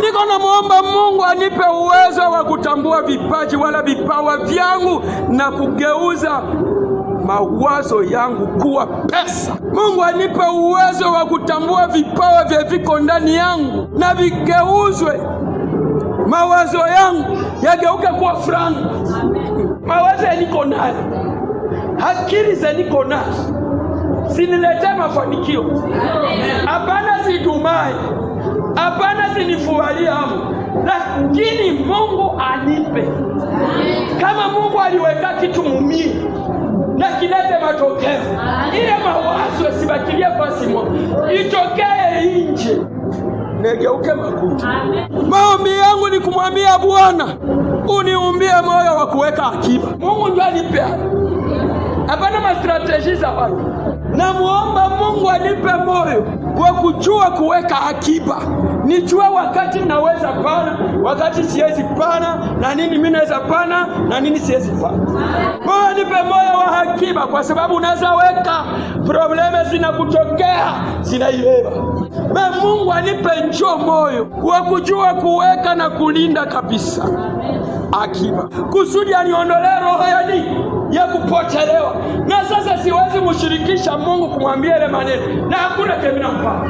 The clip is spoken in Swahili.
Niko namuomba Mungu anipe uwezo wa kutambua vipaji wala vipawa vyangu na kugeuza mawazo yangu kuwa pesa. Mungu anipe uwezo wa kutambua vipawa vya viko ndani yangu na vigeuzwe, mawazo yangu yageuke kuwa franga. Mawazo niko nayo, akili za niko nazo siniletee mafanikio. Hapana, sidumai. Hapana, sinifualia hamu. Lakini Mungu anipe. Kama Mungu aliweka kitu mumii na kilete matokeo, ile mawazo sibakilie pasi moja, itokee nje, negeuke makuta. Maombi yangu ni kumwambia Bwana, uniumbie moyo wa kuweka akiba. Mungu ndiye anipe. Hapana mastrateji za watu. Namuomba Mungu anipe moyo wa kujua kuweka akiba. Nijue wakati naweza pana, wakati siwezi pana, na nini mimi naweza pana na nini siwezi pana. Mungu anipe moyo wa akiba, kwa sababu unaweza weka probleme zinakutokea zinaibeba. Mungu anipe moyo wa kujua kuweka na kulinda kabisa akiba, kusudi aniondolee roho ya kupotelewa. Na sasa siwezi mshirikisha Mungu kumwambia ile maneno, na hakuna kemina mpaka